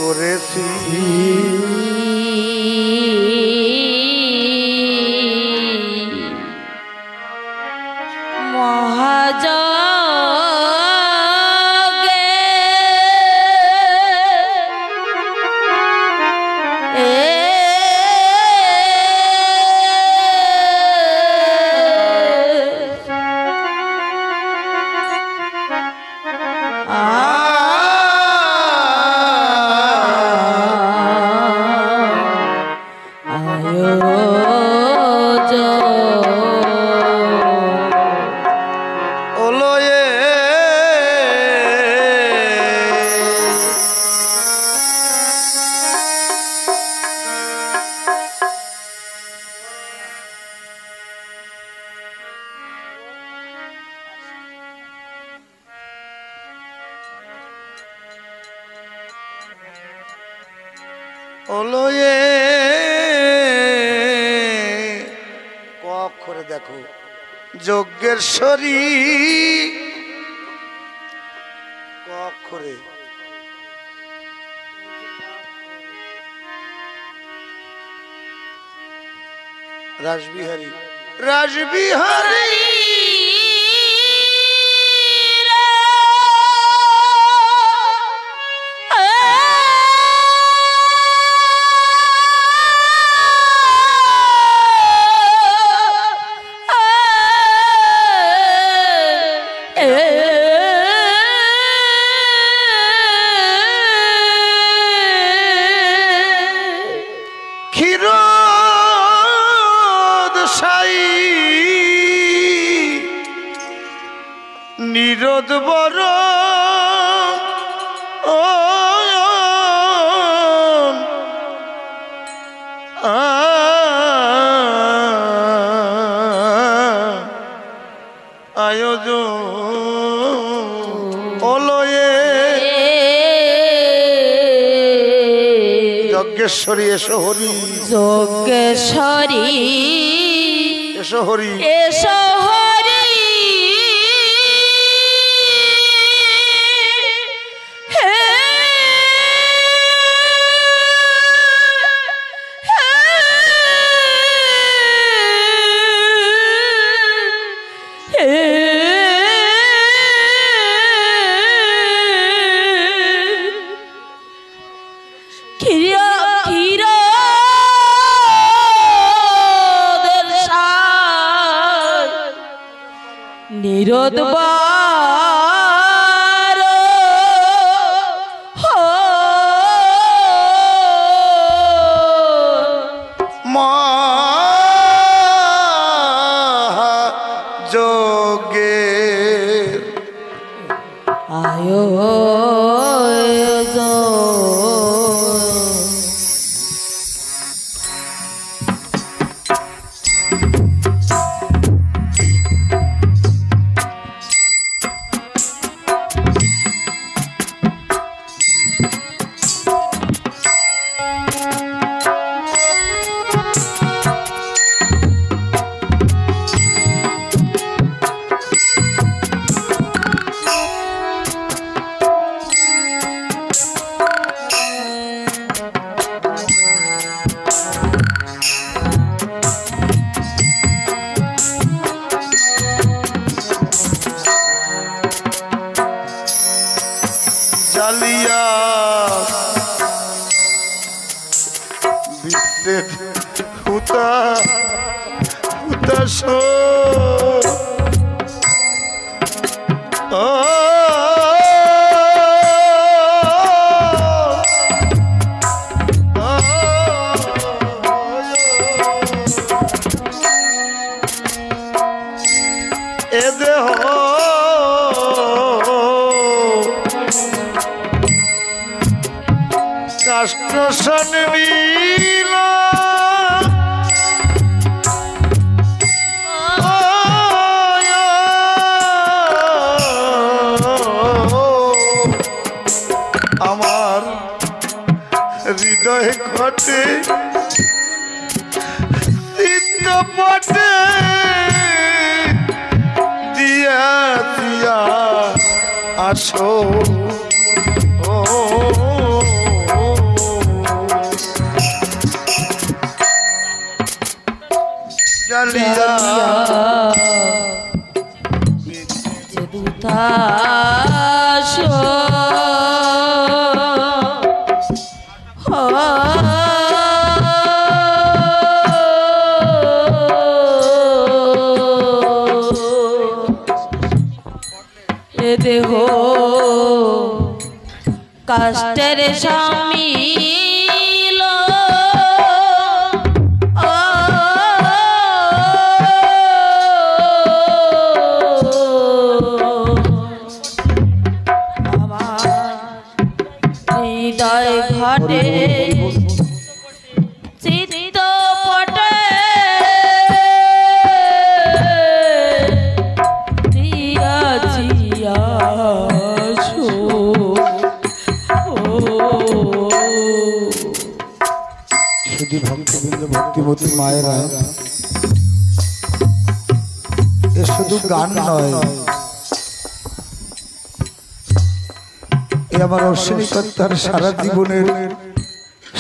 করেছি করে দেখো যজ্ঞেশ্বরী করে রাসবিহারী রাসবিহারী নিরোদ বর আয়োজন অলয়ে যজ্ঞেশ্বরী এসো হরি যজ্ঞেশ্বরী এসো হরি এসো নিরোদ বার মহাযোগের আয়োজন জালিয়া বিশ্বের হুতা হুতাশ এ দেহ কাষ্টসন মিল আমার হৃদয় ঘটে চিত্তপটে দিয়া দিয়া আসো জালিয়া যে দুতাস এ দেহ কাষ্টের সামিল হৃদয় ঘটে চিত্ত পটে দিয়াছিয়া শুধু ভক্তবৃন্দ ভক্তিমতী মায়েরা এ শুধু গান নয়, এ আমার অশ্বিনীকর্তার সারা জীবনের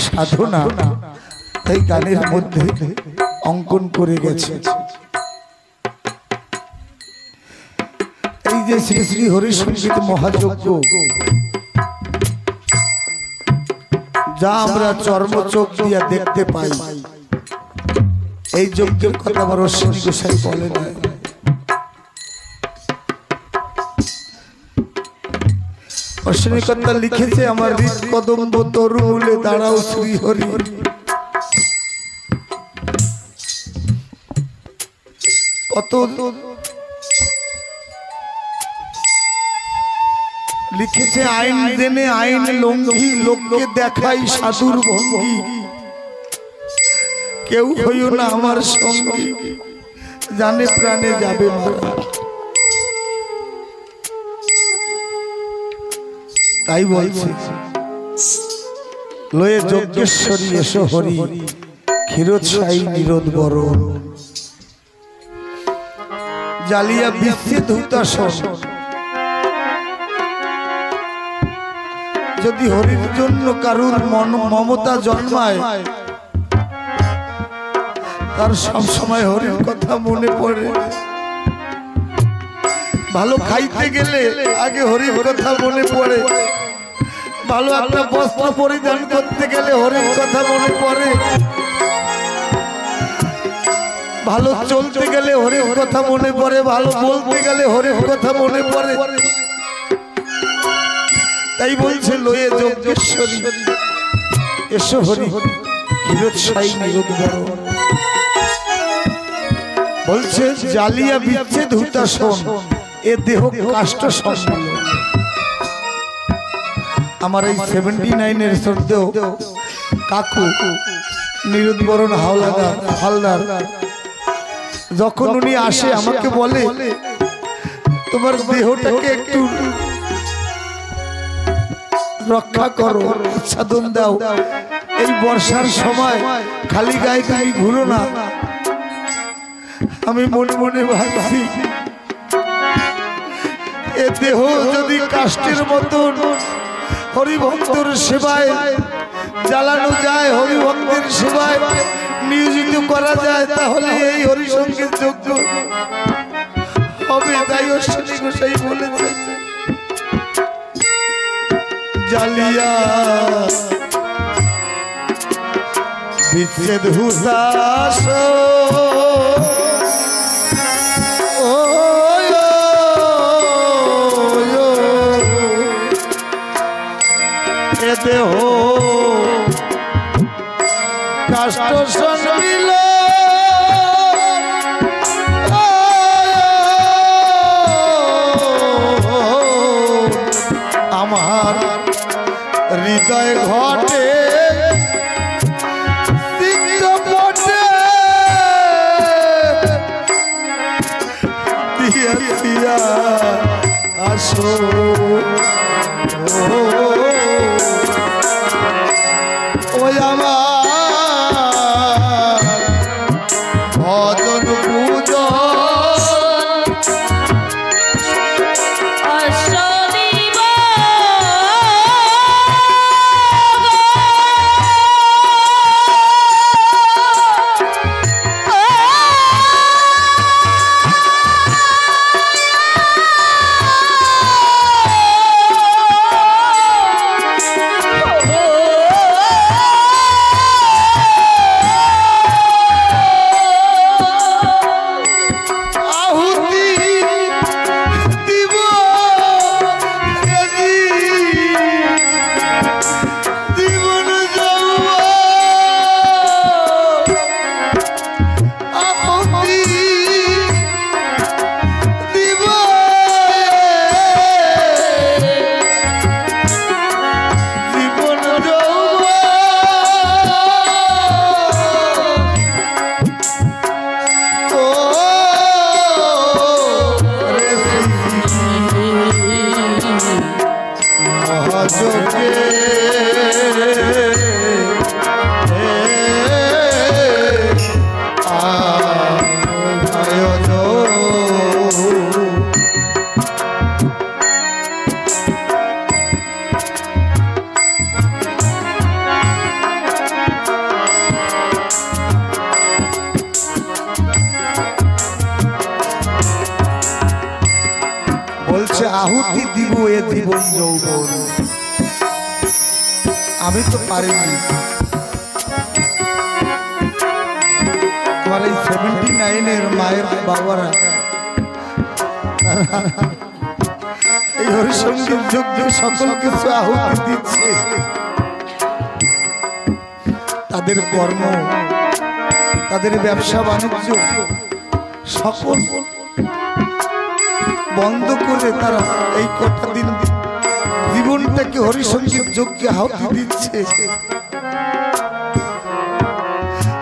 সাধনা এই গানের মধ্যে অঙ্কন করে গেছে। এই যে শ্রী শ্রী হরিসঙ্গীত মহাযজ্ঞ যা আমরা চর্মচোখ দিয়া দেখতে পাই, এই যজ্ঞের কথা আমার অশ্বিনী গোসাই বলে না। অশ্বিনীকর্তা লিখেছে আমার হৃদ কদম্ব তরুমূলে দাঁড়াও শ্রী হরি। কত লিখেছে আইন জেনে আইন লঙ্ঘি লোককে দেখাই সাধুর ভঙ্গি, কেউ হইও না আমার সঙ্গী জানে প্রাণে যাবে মারা। তাই বলছি লয়ে যজ্ঞেশ্বরী এসো হরি ক্ষীরোৎসাহী নিরোধ বরণ জালিয়া বিচ্ছেদ হুতাশন। যদি হরির জন্য কারুর মমতা জন্মায় তার সব সময় হরির কথা মনে পড়ে। ভালো খাইতে গেলে আগে হরির কথা মনে পড়ে, ভালো একটা বস্ত্র পরিধান করতে গেলে হরির কথা মনে পড়ে, ভালো চলতে গেলে হরির কথা মনে পড়ে, ভালো বলতে গেলে হরির কথা মনে পড়ে। তাই বলছে লয়ে যজ্ঞেশ্বরী এসো হরি ক্ষীরোৎসাহী নিরোধ বরণ। বলছে জালিয়া বিচ্ছেদ হুতাশন এ দেহ কাষ্ট সম্মিলন। আমার এই 79-এর শ্রদ্ধেয় কাকু নিরোধ বরণ হালদার যখন উনি আসে আমাকে বলে তোমার দেহটাকে একটু রক্ষা করো, আচ্ছাদন দাও, এই বর্ষার সময় খালি গায়ে তুমি ঘুরো না। আমি মনে মনে ভাবছি এ দেহ যদি কাষ্টের মতন হরিভক্তর সেবায় জ্বালানো যায়, হরিভক্তের সেবায় নিয়োজিত করা যায়, তাহলে এই হরিসঙ্গীত যজ্ঞ হবে। তাই অশ্বিনী গোসাই বলেছে জালিয়া বিচ্ছেদ হুতাশ এ দেহ কাষ্ট সম্মিলন আমার হৃদয় ঘটে চিত্ত পটে দিয়া দিয়া আসো ওই আমার ভজন পূজন আহুতি দিব এ জীবন যৌবন। আমি তো পারিনি। আমার এই 79-এর মায়ের বাবারা এই হরিসঙ্গীত যজ্ঞে সকল কিছু আহুতি দিচ্ছে। তাদের কর্ম, তাদের ব্যবসা বাণিজ্য সকল বন্ধ করে তারা এই কটা দিন জীবনটাকে হরিসঙ্গীত যজ্ঞে আহুতি দিচ্ছে।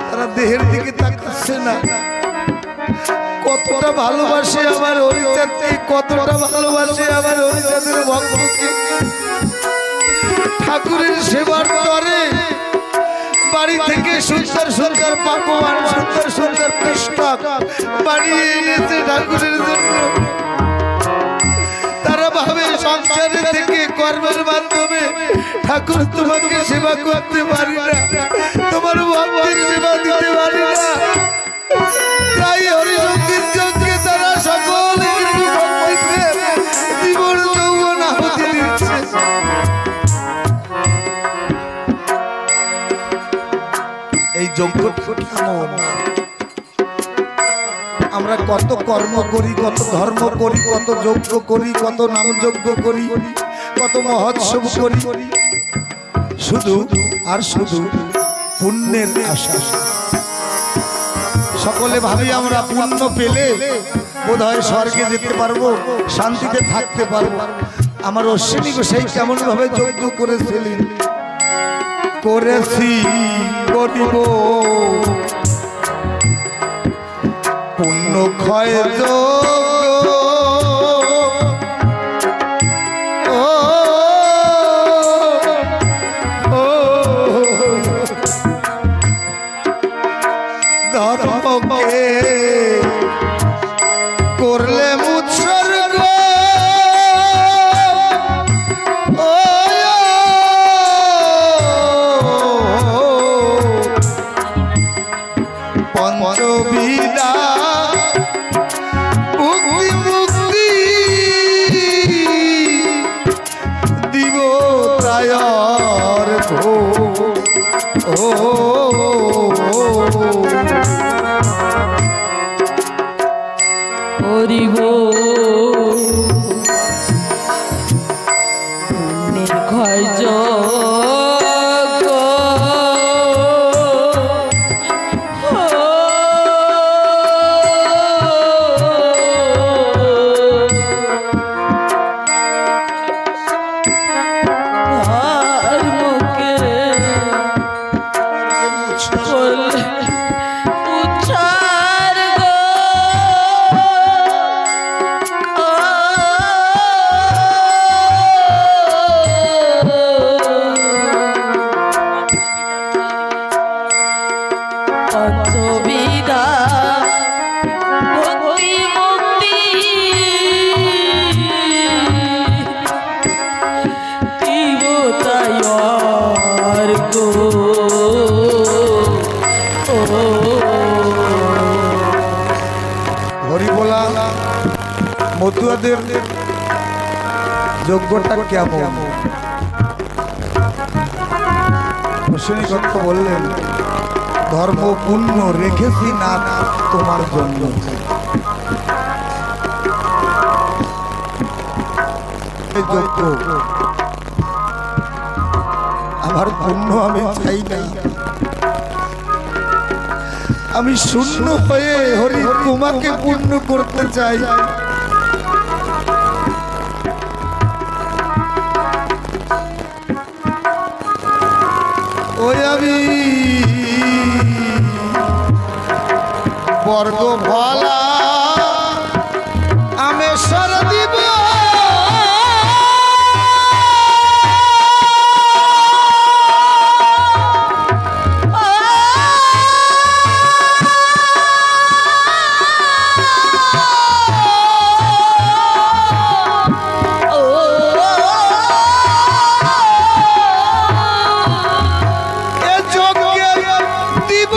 তারা দেহের দিকে তাকাচ্ছে না। কতটা ভালোবাসে আমার হরিচাঁদকে, কতটা ভালোবাসে আমার হরিচাঁদের ভক্তকে। ঠাকুরের সেবার করে বাড়ি থেকে সুন্দর সুন্দর পাকোয়ান, সুন্দর সুন্দর পুস্তক বানিয়ে এনেছে ঠাকুরের জন্য। তারা ভাবে সংসারে থেকে কর্মের মাধ্যমে ঠাকুর তোমাকে সেবা করতে পারি না, তোমার ভক্তের সেবা দিতে পারি না। তাই হরিসঙ্গীত যজ্ঞে তারা সকল জীবন যৌবন আহুতি দিচ্ছে। এই যজ্ঞ কেমন? আমরা কত কর্ম করি, কত ধর্ম করি, কত যজ্ঞ করি, কত নাম যজ্ঞ করি, কত মহোৎসব করি, শুধু আর শুধু পুণ্যের আশা। সকলে ভাবি আমরা পুণ্য পেলে বোধহয় স্বর্গে যেতে পারবো, শান্তিতে থাকতে পারবো। আমার অশ্বিনী গোসাই কেমন ভাবে যজ্ঞ করেছিলেন, করেছি করিব পুণ্য ক্ষয় যোগ, ও ও ধর্মকে করলে মুৎসর্গ, পঞ্চবিদা মুক্তি মুক্তি দিব তায়র ঘো। হরিব নির্ঘয় পঞ্চবিদা মুক্তি মুক্তি দিব তায়র গো। হরিবোলা মতুয়াদের যজ্ঞটা কেমন? অশ্বিনী দত্ত বললেন, ধর্ম পুণ্য রেখেছি না তোমার জন্য। যজ্ঞ আমার পুণ্য আমি চাই না, আমি শূন্য হয়ে হরি তোমাকে পূর্ণ করতে চাই। ওই আমি বর্গ ভলা আমেশ্বর দিব, দিব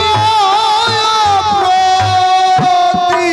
প্রতি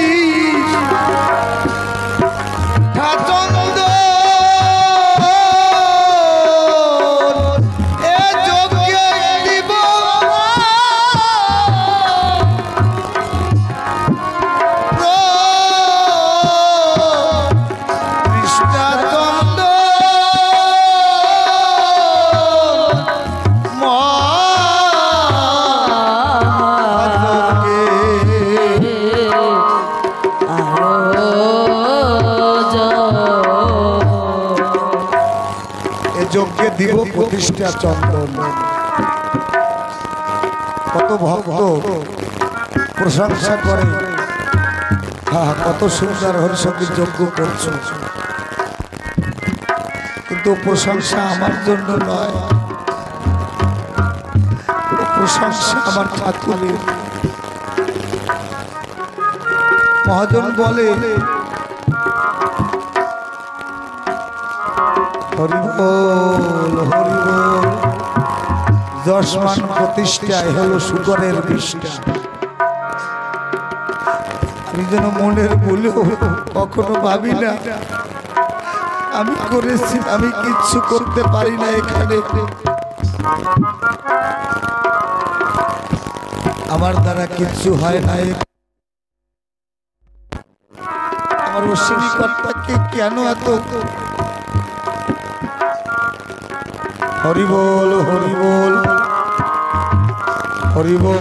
প্রতিষ্ঠা চন্দন। কত ভক্ত প্রশংসা করে, কত সুন্দর হরিসঙ্গীত যজ্ঞ করছো, কিন্তু প্রশংসা আমার জন্য নয়, প্রশংসা আমার ঠাকুরের। মহাজন বলে হরি বল হরি বল, যশমান প্রতিষ্ঠায় হলো শুকরের বিষ্ঠা। আমি যেন মনের ভুলেও কখনো ভাবি না আমি করেছি, আমি কিচ্ছু করতে পারি না, এখানে আমার দ্বারা কিচ্ছু হয় না। আমার অশ্বিনী কর্তাকে কেন এত হরি বল হরি বল হরি বল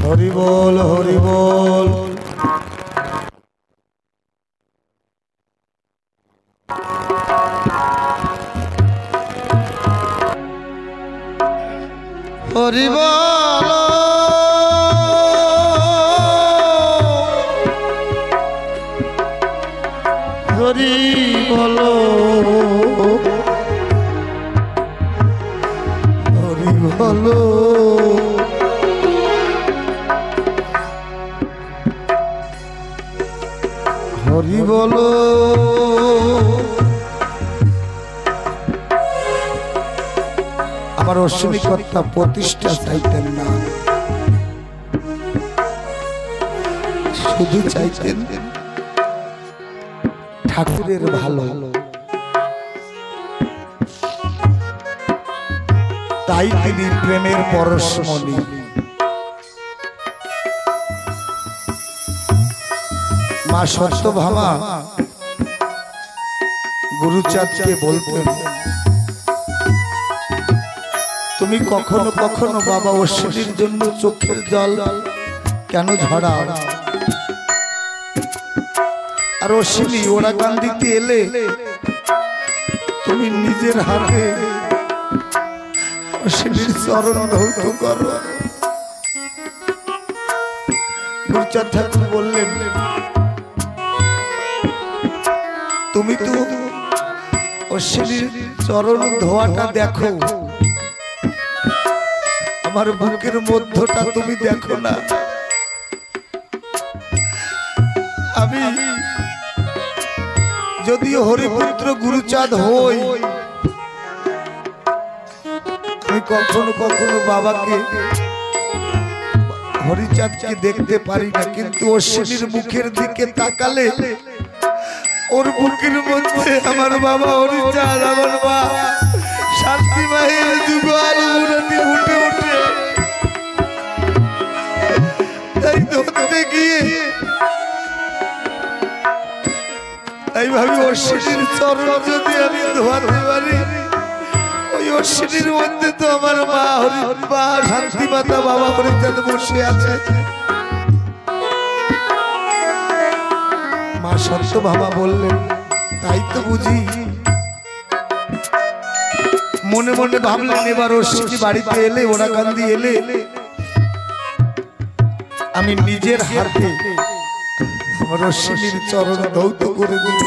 হরি বল হরি বল। হরি বল হরি বল হরি বল, হরি বল। আমার অশ্বিনী কর্তা প্রতিষ্ঠা চাইতেন না, শুধু চাইতেন ঠাকুরের ভালো। তাই তিনি প্রেমের পরশমণি। মা সত্যভামা গুরুচাঁদকে বলতেন, তুমি কখনো কখনো বাবা অশ্বিনীর জন্য চোখের জল কেন ঝরাও? আর অশ্বিনী ওরা কান্দিতে এলে তুমি নিজের হাতে অশ্বিনীর চরণ ধৌত করো। গুরুচাঁদ ঠাকুর বললেন, তুমি তো অশ্বিনীর চরণ ধোয়াটা দেখো, আমার বুকের মধ্যটা তুমি দেখো না। আমি যদিও হরিপুত্র গুরুচাঁদ হই, আমি কখনো কখনো বাবাকে হরিচাঁদকে দেখতে পারি না, কিন্তু অশ্বিনীর মুখের দিকে তাকালে ওর বুকের মধ্যে আমার বাবা হরিচাঁদ, আমার মা শান্তি মায়ের যুগল মুরাতি উঠে উঠে। তাই ধরতে গিয়ে তাই ভাবি অশ্বিনীর চরণ যদি আমি ধোয়াতে পারি, ওই অশ্বিনীর মধ্যে তো আমার মা হরিমা শান্তি মাতা বাবা হরিচাঁদ বসে আছে। মা সত্যভামা বললেন, তাই তো বুঝি। মনে মনে ভাবলেন, এবার অশ্বিনী বাড়িতে এলে, ওরা কান্দি এলে, আমি নিজের হাতে আমার অশ্বিনীর চরণ ধৌত করে দিব।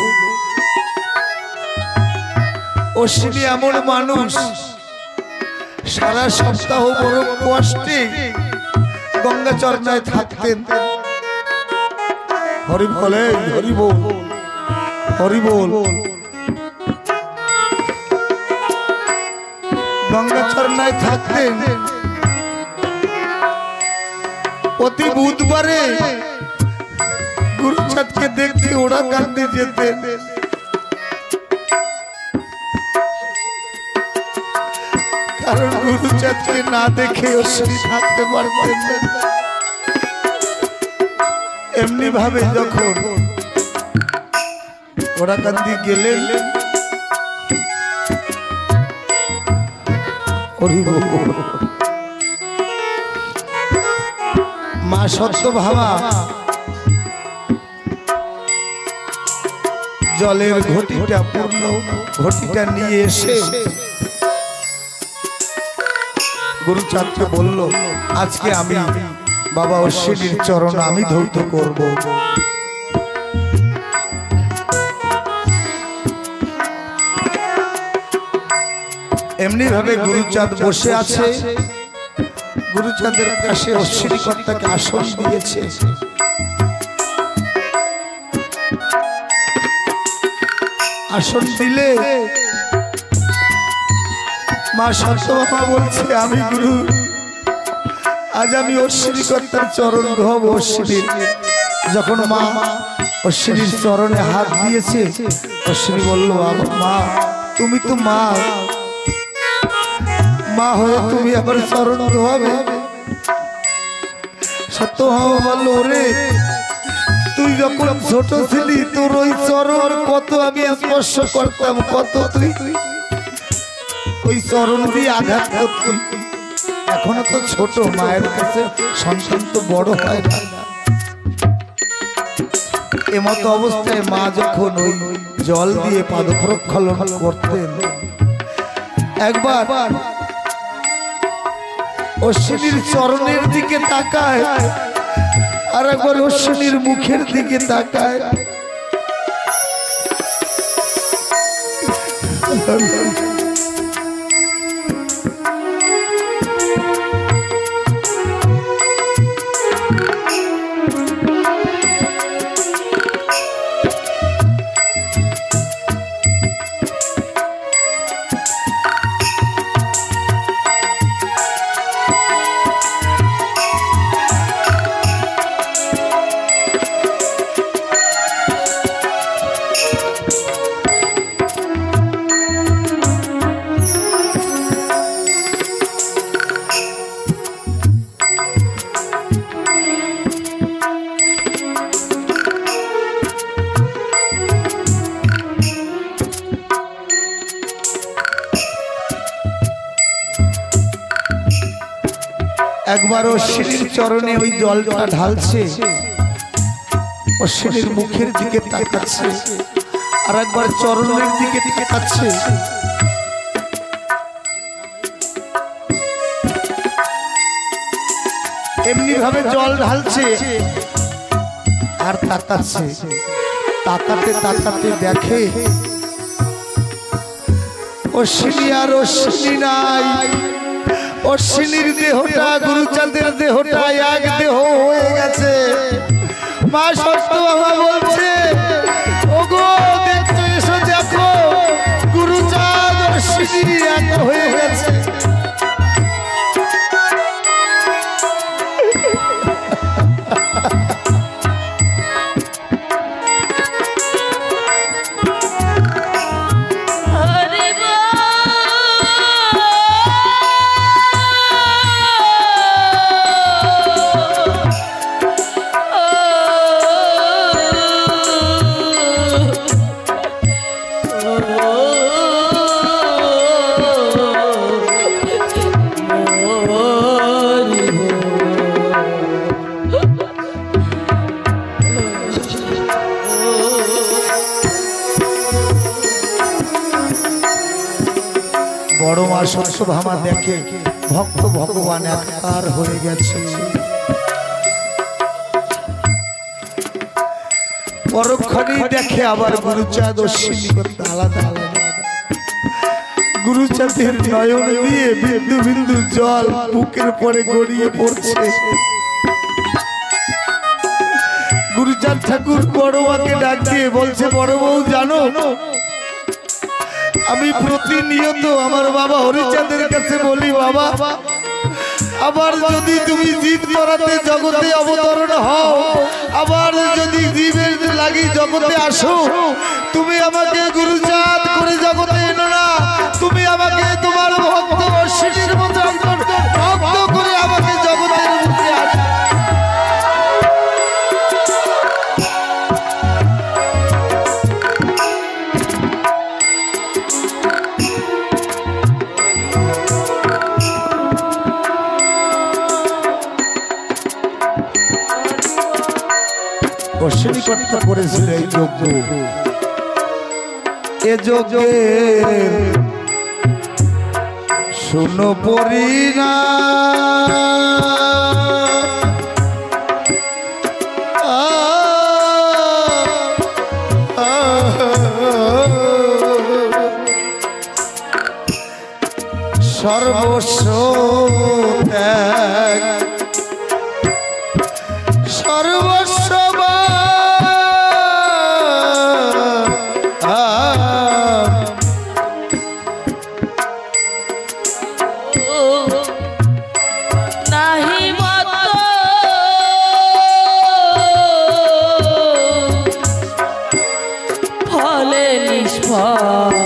অশ্বিনী এমন মানুষ, সারা সপ্তাহ বড় কষ্টে গঙ্গা চরণায় থাকতেন। হরি বলে হরি বল হরি বল। গঙ্গা চরণায় থাকতেন। প্রতি বুধবারে গুরুচাঁদকে দেখতে ওরা কান্দে যেতেন। কারণ গুরুচাঁদকে না দেখে অশ্বিনী থাকতে পারতেন না। এমনি ভাবে যখন ওরা কান্দি গেলেন, মা সত্যভামা জলের ঘটিটা পূর্ণ ঘটিটা নিয়ে এসে গুরুচাঁদকে বলল, আজকে আমি বাবা অশ্বিনীর চরণ আমি ধৌত করব। এমনি ভাবে গুরুচাঁদ বসে আছে। গুরুচাঁদের পাশে অশ্বিনী কর্তাকে আসন দিয়েছে। আসন দিলে মা সত্যভামা বলছে, আমি গুরু, আজ আমি অশ্বিনী কর্তার চরণ ধোব। অশ্বিনীর যখন মা অশ্বিনীর চরণে হাত দিয়েছে, অশ্বিনী বলল, মা তুমি তো মা, মা হয়ে তুমি আবার চরণ ধোয়াবে? সত্যভামা বলল, ওরে তুই যখন ছোট ছিলি তোর ওই চরণ কত আমি স্পর্শ করতাম, কত তুই ওই চরণ দিয়ে আঘাত করতি। এখনো তো ছোট, মায়ের কাছে সন্তান তো বড় হয় না। এমত অবস্থায় মা যখন ওই জল দিয়ে পাদ প্রক্ষালন করতেন, একবার অশ্বিনীর চরণের দিকে তাকায়, আর একবার অশ্বিনীর মুখের দিকে তাকায়। একবার অশ্বিনীর চরণে ওই জলটা ঢালছে, অশ্বিনীর মুখের দিকে তাকাচ্ছে, আর একবার চরণের দিকে তাকাচ্ছে। এমনি ভাবে জল ঢালছে আর তাকাচ্ছে। তাকাতে তাকাতে দেখে অশ্বিনী আর অশ্বিনী নাই। অশ্বিনীর দেহটা গুরুচাঁদের দেহটা এক দেহ হয়ে গেছে। মা সত্যভামা বলছে, ওগো দেখছো, এসো দেখো, গুরুচাঁদ অশ্বিনী এক হয়ে গেছে। বড় মা সত্যভামা দেখে ভক্ত ভগবান একাকার হয়ে গেছে। পরক্ষণেই দেখে আবার গুরুচাঁদ অশ্বিনী করতে আলাদা আলাদা। গুরুচাঁদের নয়ন দিয়ে বিন্দু বিন্দু জল বুকের পরে গড়িয়ে পড়ছে। গুরুচাঁদ ঠাকুর বড় মাকে ডাক দিয়ে বলছে, বড় বউ জানো, আমি প্রতিনিয়ত আমার বাবা হরিচাঁদের কাছে বলি, বাবা আবার যদি তুমি জীব তরাতে জগতে অবতরণ হও, আবার যদি জীবের লাগি জগতে আসো, তুমি আমাকে গুরুচাঁদ করে জগতে এনো না, তুমি আমাকে তোমার ভক্ত অশ্বিনীর মতো একজন ভক্ত করে আমাকে জগতের মধ্যে আসো। অশ্বিনী কর্তা করেছিল এই যজ্ঞ। এ যোগে শুনো পরিনা সর্বস্ব ত্যাগ সর্বস্ব নাহি মত ফলে নিষ্ফল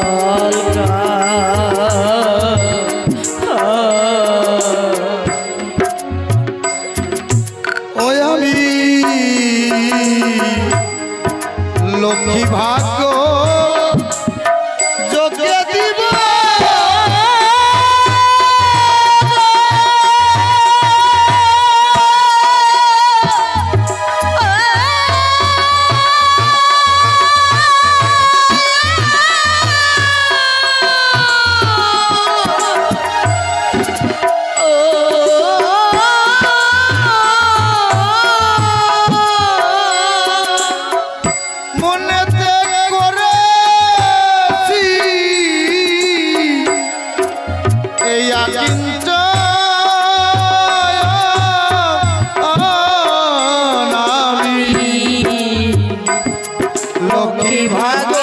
ওই আমি লক্ষ্মী ভাগ্য যোগ্য দিব মনেতে করেছি এই আকিঞ্চ আমি লক্ষ্মী ভাগ্য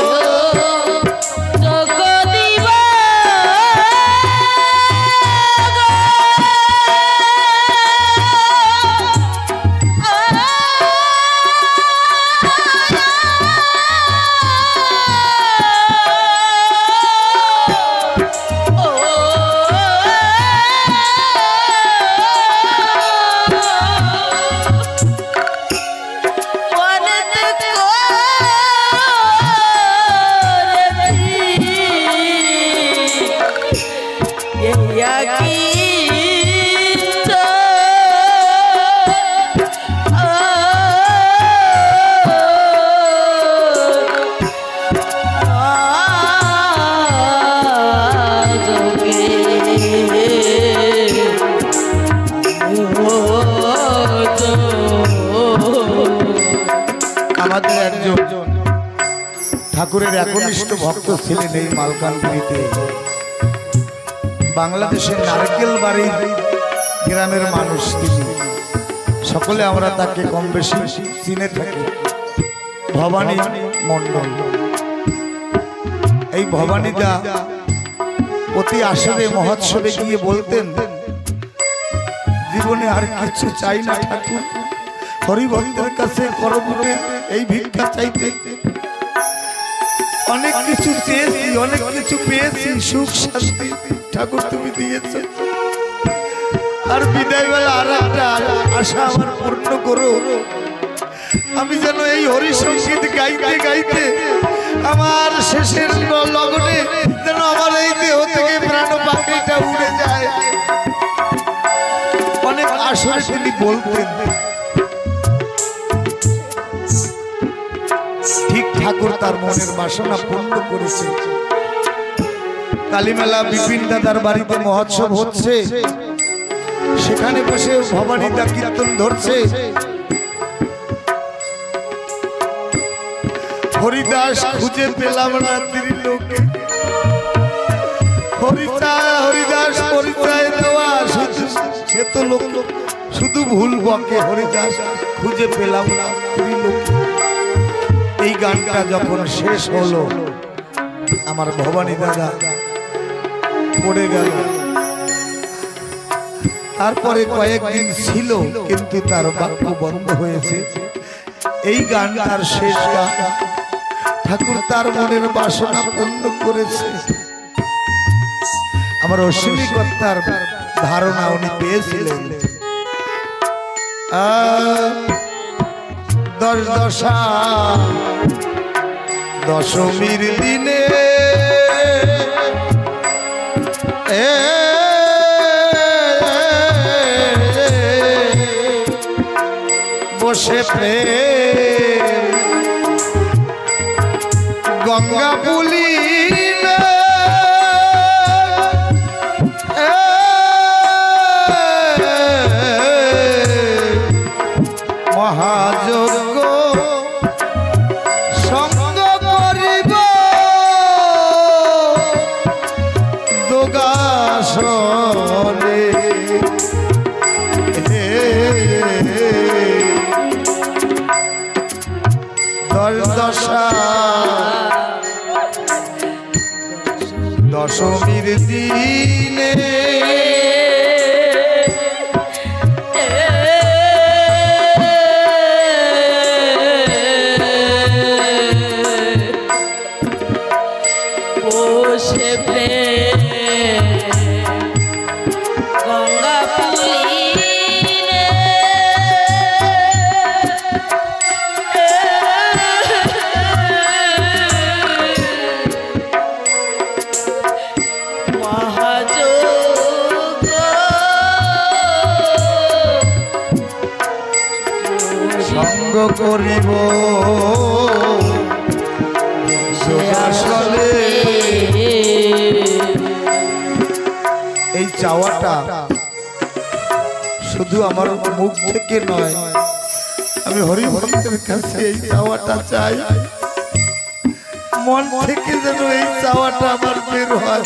আমাদের একজন ঠাকুরের একনিষ্ঠ ভক্ত ছিলেন এই মালকানগিরিতে বাংলাদেশের নারকেল বাড়ির গ্রামের মানুষ তিনি সকলে আমরা তাকে কম বেশি চিনে থাকি ভবানী মণ্ডল এই ভবানীদা প্রতি আসরে মহোৎসবে গিয়ে বলতেন জীবনে আর কিছু চাই না ঠাকুর হরিভক্তের কাছে করবুটে এই ভিক্ষা চাইতে অনেক কিছু চেয়েছি অনেক কিছু পেয়েছি সুখ শান্তি ঠাকুর তুমি দিয়েছ আর বিদায় বেলা আর একটা আশা আমার পূর্ণ করো আমি যেন এই হরি সঙ্গীত গাইতে গাইতে আমার শেষের লগনে যেন আমার এই দেহ থেকে প্রাণ পাখিটা উড়ে যায় অনেক আসরে তিনি বলতেন ঠিক ঠাকুর তার মনের বাসনা পূর্ণ করেছে কালীমেলা বিপিন দাদার বাড়িতে মহোৎসব হচ্ছে সেখানে বসে ভবানীদা কীর্তন ধরছে হরিদাস খুঁজে পেলাম না ত্রিলোকে হরিদাস পরিচয় দেওয়া সে তো লোক শুধু ভুল বকে হরিদাস খুঁজে পেলাম না ত্রিলোকে এই গানটা যখন শেষ হলো আমার ভবানী দাদা পড়ে গেল তারপরে কয়েকদিন ছিল কিন্তু তার বাক্য বন্ধ হয়েছে এই গান তার শেষ গান ঠাকুর তার মনের বাসনা পূর্ণ করেছে আমার অশ্বিনীকর্তার ধারণা উনি পেয়েছিলেন দশমীর দিনে বসে প্রেম গঙ্গা পুলি আসলে দশা দশমীর দিনে বসে গঙ্গা পুলিনে মহাযোগ সঙ্গ করিব আসলে এই চাওয়াটা শুধু আমার মুখ থেকে নয়, আমি হরিভক্তের কাছে এই চাওয়াটা চাই, মন থেকে যেন এই চাওয়াটা আমার বের হয়।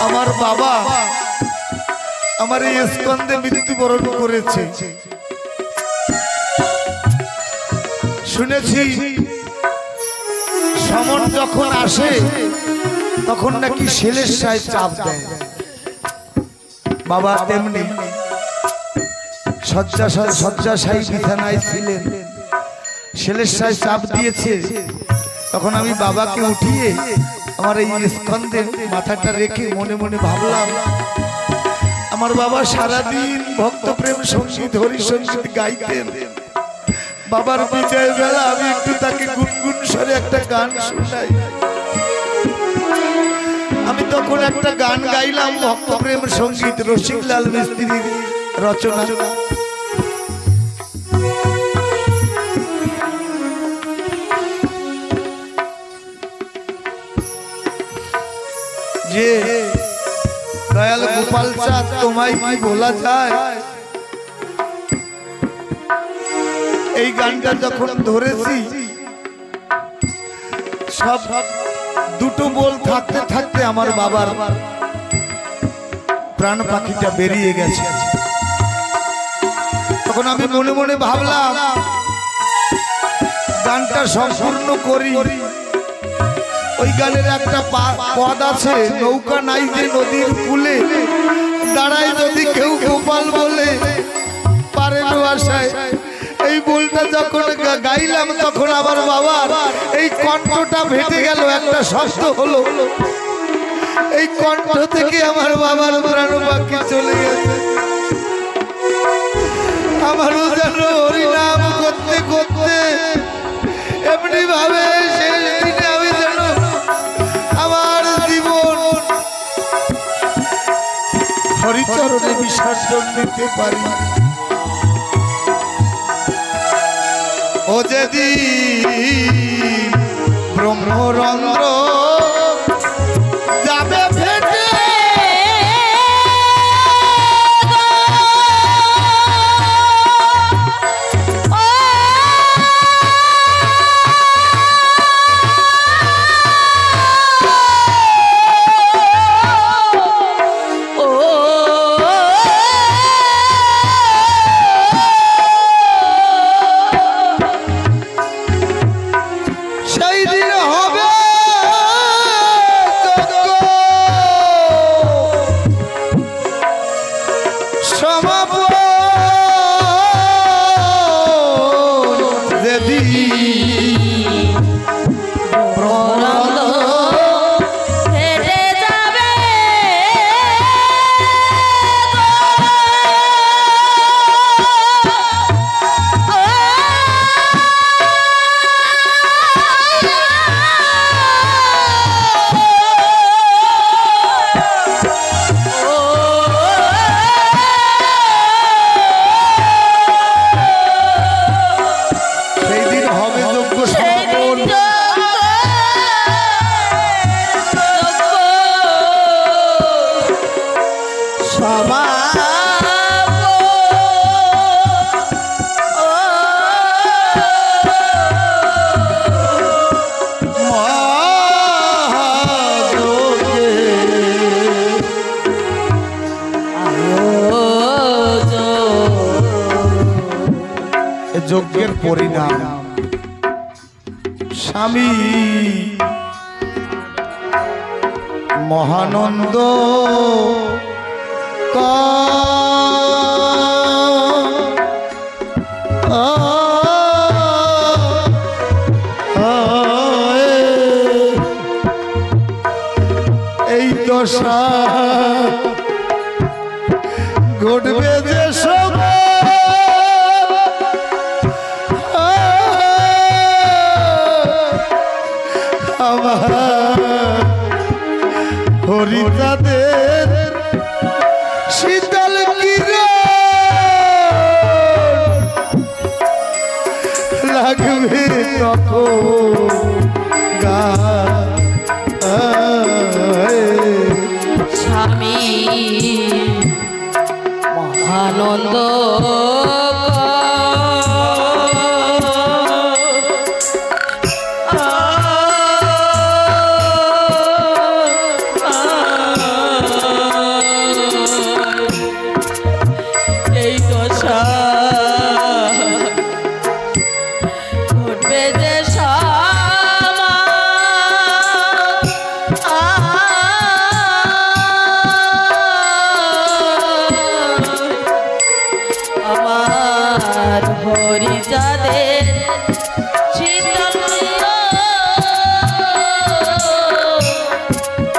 আমার বাবা আমার এই স্কন্ধে মৃত্যুবরণ করেছে, শুনেছি সমন যখন আসে তখন নাকি ছেলের সায় চাপ দেয়। বাবা তেমনি শয্যাশায়ী বিছানায় ছিলেন, ছেলের সায় চাপ দিয়েছে। তখন আমি বাবাকে উঠিয়ে আমার এই স্কন্ধে মাথাটা রেখে মনে মনে ভাবলাম, আমার বাবা সারাদিন ভক্ত প্রেম সঙ্গীত হরি সঙ্গীত গাইতেন। বাবার বিজয় বেলা আমি একটু তাকে গুনগুন স্বরে একটা গান শোনাই। আমি তখন একটা গান গাইলাম ভক্ত প্রেম সঙ্গীত, রসিকলাল মিস্ত্রির রচনা। যে দয়াল গোপাল চাঁদ তোমায় কি বলা যায়, এই গানটা যখন ধরেছি সব দুটো বল থাকতে থাকতে আমার বাবার প্রাণ পাখিটা বেরিয়ে গেছে। তখন আমি মনে মনে ভাবলাম গানটা সম্পূর্ণ করি। ওই গানের একটা পদ আছে, নৌকা নাই যে নদীর কূলে, দাঁড়ায় যদি কেউ গোপাল বলে পারে না আশায়। এই বলটা যখন গাইলাম তখন আমার বাবার এই কণ্ঠটা ভেটে গেল, একটা শব্দ হলো। এই কণ্ঠ থেকে আমার বাবার প্রাণ পাখি চলে গেছে। আমারও যেন হরিনাম করতে করতে এমনি ভাবে শেষ দিনে আমি যেন আমার জীবন হরিচরণে বিসর্জন দিতে পারি। ও যেদিন ব্রহ্মরন্ধ্র যাবে ফেটে, সেই দিন হবে যজ্ঞের পরিণাম। স্বামী মহানন্দ এই দশা ঘটবে যে সব আমার হরিদাদের শীতল কিরণ লাগবে তখন স্বামী মহানন্দ এই দশা ঘটবে যে আমার হরি যাদের শীতল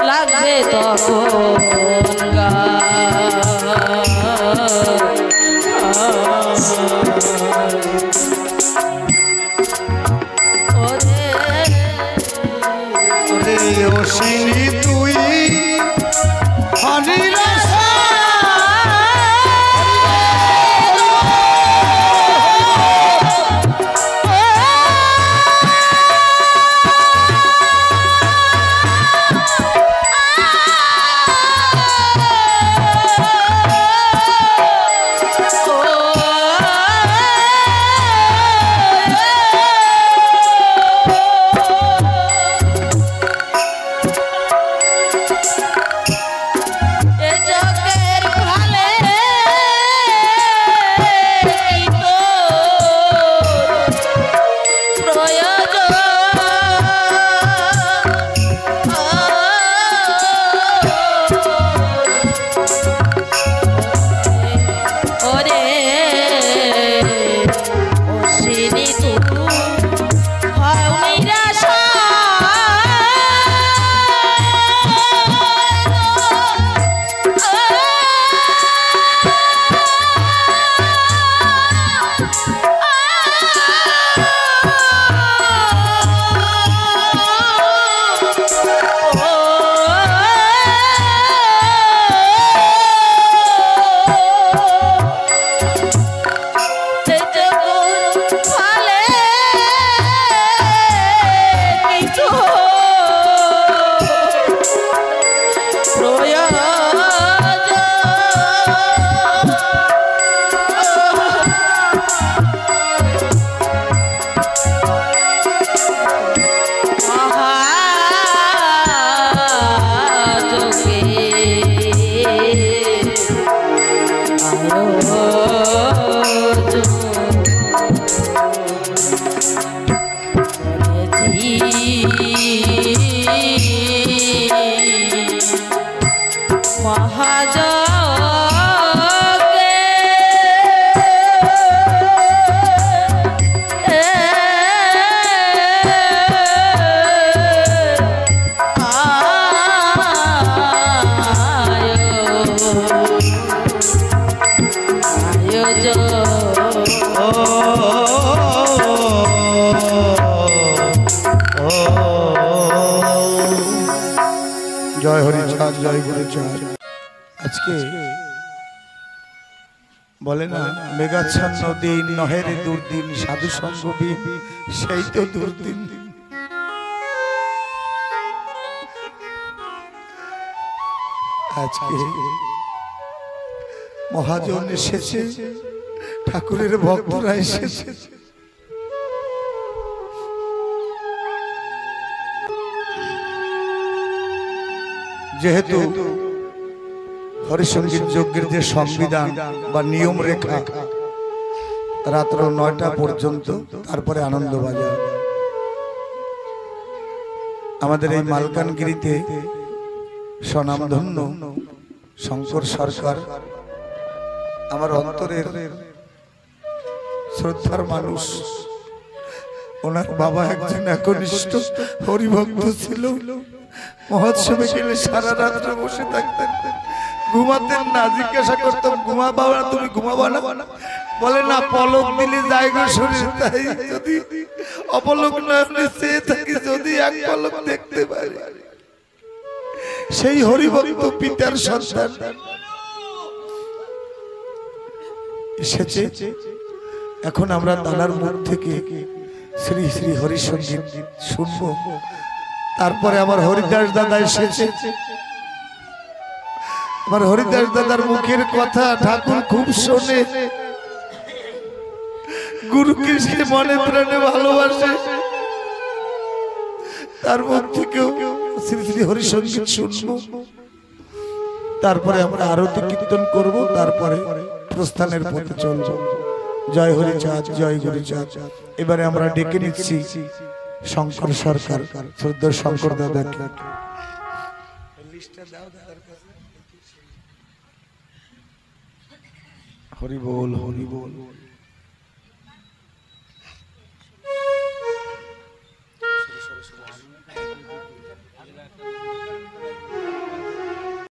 লাগবে তখন অসিনী তুই হরির জয় হরি চাঁদ জয় গুরু চাঁদ। আজকে বলে না মেঘাচ্ছন্ন দিন নহের দুর্দিন সাধু সঙ্গবিন সেই তো দুর্দিন। আজকে মহাজন এসেছে, ঠাকুরের ভক্তরা এসেছে, যেহেতু হরিসঙ্গীত যজ্ঞের যে সংবিধান বা নিয়ম রেখা রাত্র 9টা পর্যন্ত, তারপরে আনন্দবাজার। আমাদের এই মালকানগিরিতে স্বনামধন্য শঙ্কর সরকার আমার অন্তরের শ্রদ্ধার মানুষ। ওনার বাবা একজন একনিষ্ঠ হরিভক্ত ছিল। মহোৎসবে গেলে সারা রাত্রে বসে থাকতেন, ঘুমাতেন না। জিজ্ঞাসা করতাম, ঘুমাবো না? তুমি ঘুমাবো না? বলে না, পলক দিলে জায়গা শরীর, তাই যদি অপলক না চেয়ে থাকি, যদি এক পলক দেখতে পারি। সেই হরিভক্ত পিতার সন্তান এসেছে। এখন আমরা তানার মুখ থেকে শ্রী শ্রী হরি সঙ্গীত শুনবো। তারপরে আমার হরিদাস দাদা এসেছে। আমার হরিদাস দাদার মুখের কথা ঠাকুর খুব শোনে, গুরুকে সে মনে প্রাণে ভালোবাসে। তার মুখ থেকেও শ্রী শ্রী হরি সঙ্গীত শুনবো। তারপরে আমরা আরতি কীর্তন করব, তারপরে প্রস্থানের পথে চলব। জয় হরিচাঁদ, জয় গুরুচাঁদ। এবারে আমরা ডেকে নিচ্ছি শঙ্কর সরকার, শ্রদ্ধেয় শঙ্কর দাদাকে। হরি বল, হরি বল।